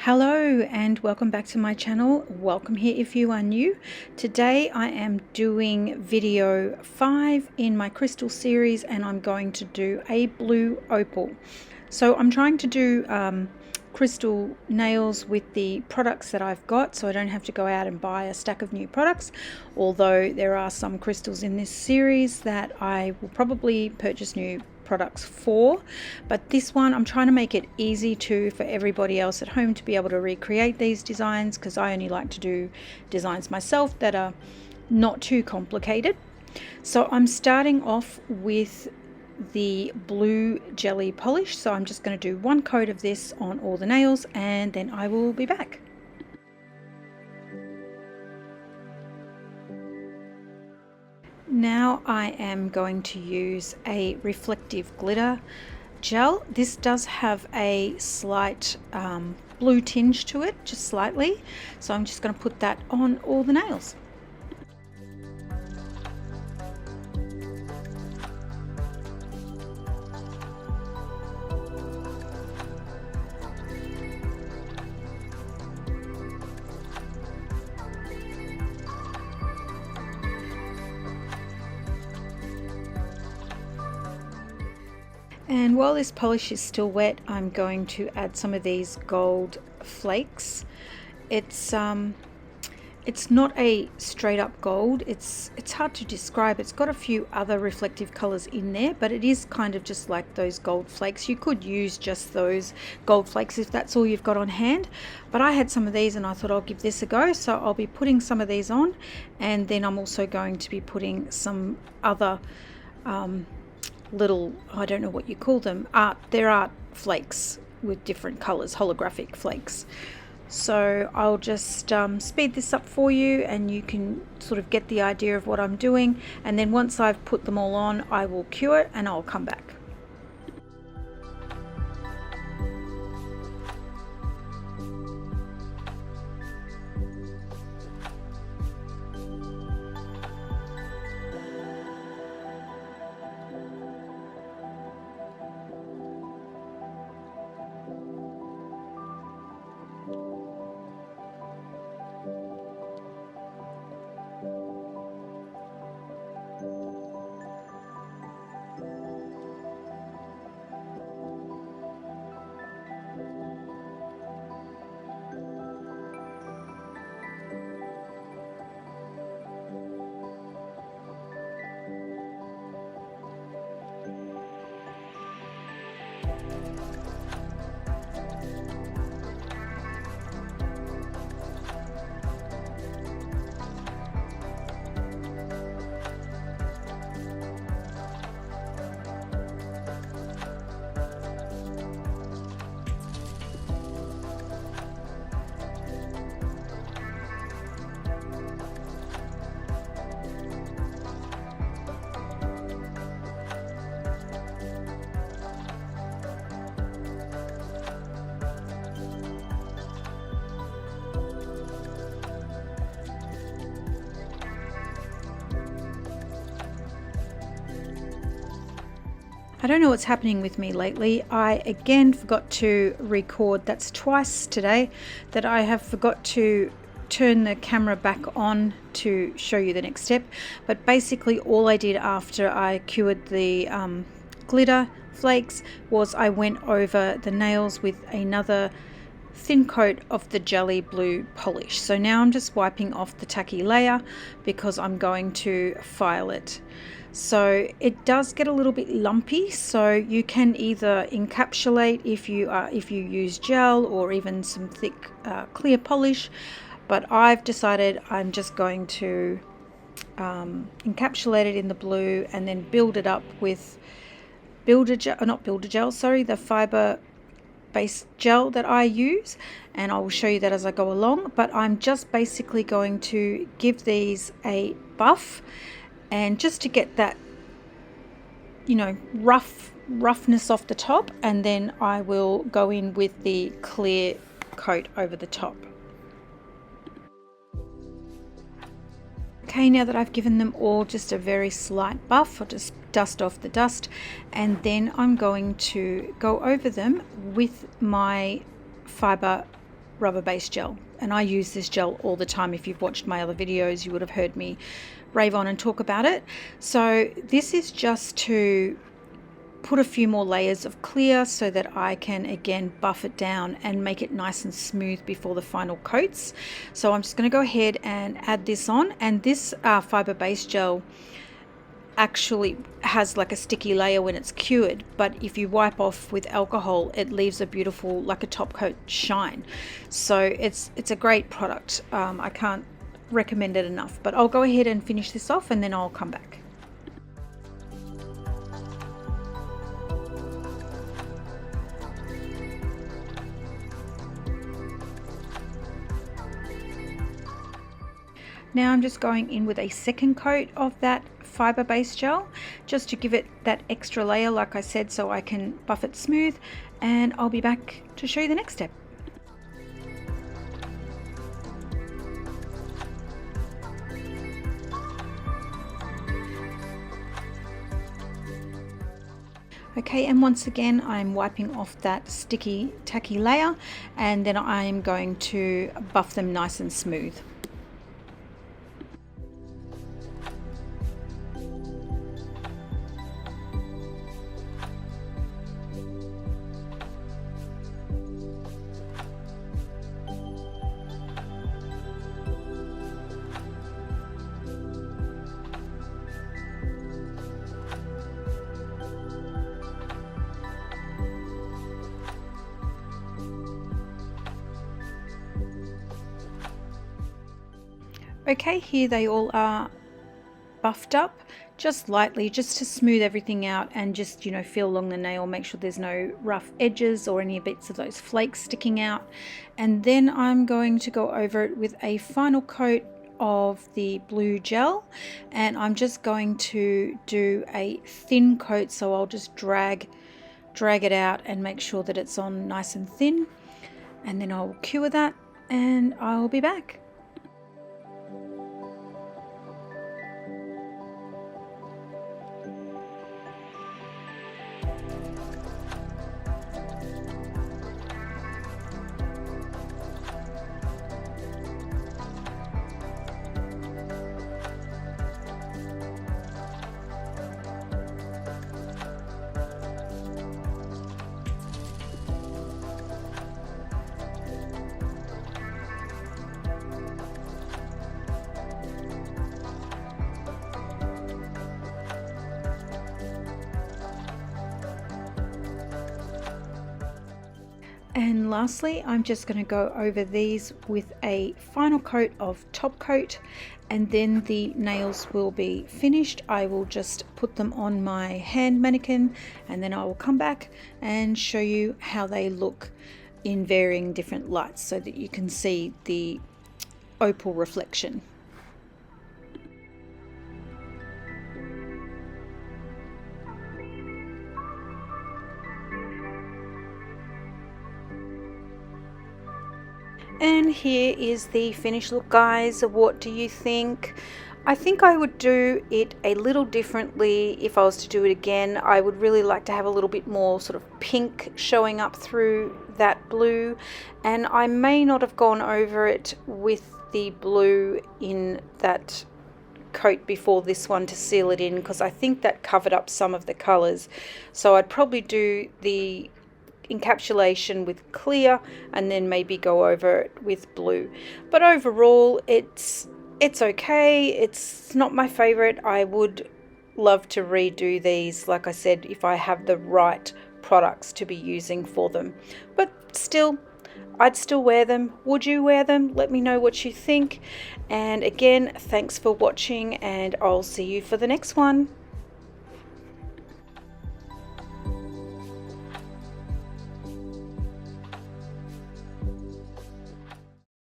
Hello and welcome back to my channel. Welcome here if you are new. Today I am doing video 5 in my crystal series and I'm going to do a blue opal. So I'm trying to do crystal nails with the products that I've got, so I don't have to go out and buy a stack of new products, although there are some crystals in this series that I will probably purchase new products for, but this one I'm trying to make it easy for everybody else at home to be able to recreate these designs, because I only like to do designs myself that are not too complicated. So I'm starting off with the blue jelly polish, so I'm just going to do one coat of this on all the nails and then I will be back. Now I am going to use a reflective glitter gel. This does have a slight blue tinge to it, just slightly, so I'm just going to put that on all the nails. And while this polish is still wet, I'm going to add some of these gold flakes. It's not a straight up gold. It's hard to describe. It's got a few other reflective colors in there, but it is kind of just like those gold flakes. You could use just those gold flakes if that's all you've got on hand, but I had some of these and I thought I'll give this a go. So I'll be putting some of these on, and then I'm also going to be putting some other little, I don't know what you call them, they're art flakes with different colors, holographic flakes. So I'll just speed this up for you and you can sort of get the idea of what I'm doing, and then once I've put them all on I will cure it and I'll come back. I don't know what's happening with me lately. I again forgot to record. That's twice today that I have forgot to turn the camera back on to show you the next step. But basically all I did after I cured the glitter flakes was I went over the nails with another thin coat of the jelly blue polish. So now I'm just wiping off the tacky layer because I'm going to file it. So it does get a little bit lumpy, so you can either encapsulate if you use gel or even some thick clear polish, but I've decided I'm just going to encapsulate it in the blue and then build it up with the fiber based gel that I use, and I will show you that as I go along. But I'm just basically going to give these a buff, and just to get that, you know, roughness off the top, and then I will go in with the clear coat over the top. Okay, now that I've given them all just a very slight buff, I'll just dust off the dust, and then I'm going to go over them with my fiber rubber base gel, and I use this gel all the time. If you've watched my other videos, you would have heard me rave on and talk about it. So this is just to put a few more layers of clear so that I can again buff it down and make it nice and smooth before the final coats. So I'm just going to go ahead and add this on, and this fiber base gel actually has like a sticky layer when it's cured, but if you wipe off with alcohol, it leaves a beautiful, like a top coat shine. So it's a great product. I can't recommend it enough. But I'll go ahead and finish this off, and then I'll come back. Now I'm just going in with a second coat of that fiber base gel, just to give it that extra layer, like I said, so I can buff it smooth, and I'll be back to show you the next step. Okay, and once again I'm wiping off that sticky tacky layer, and then I am going to buff them nice and smooth. Okay, here they all are buffed up, just lightly, just to smooth everything out, and just, you know, feel along the nail, make sure there's no rough edges or any bits of those flakes sticking out. And then I'm going to go over it with a final coat of the blue gel, and I'm just going to do a thin coat, so I'll just drag it out and make sure that it's on nice and thin, and then I'll cure that and I'll be back. And lastly, I'm just going to go over these with a final coat of top coat, and then the nails will be finished. I will just put them on my hand mannequin, and then I will come back and show you how they look in varying different lights so that you can see the opal reflection. And here is the finished look, guys. What do you think? I think I would do it a little differently if I was to do it again. I would really like to have a little bit more sort of pink showing up through that blue, and I may not have gone over it with the blue in that coat before this one to seal it in, because I think that covered up some of the colors. So I'd probably do the encapsulation with clear and then maybe go over it with blue. But overall it's okay. It's not my favorite. I would love to redo these, like I said, if I have the right products to be using for them. But still, I'd still wear them. Would you wear them? Let me know what you think. And again, thanks for watching, and I'll see you for the next one.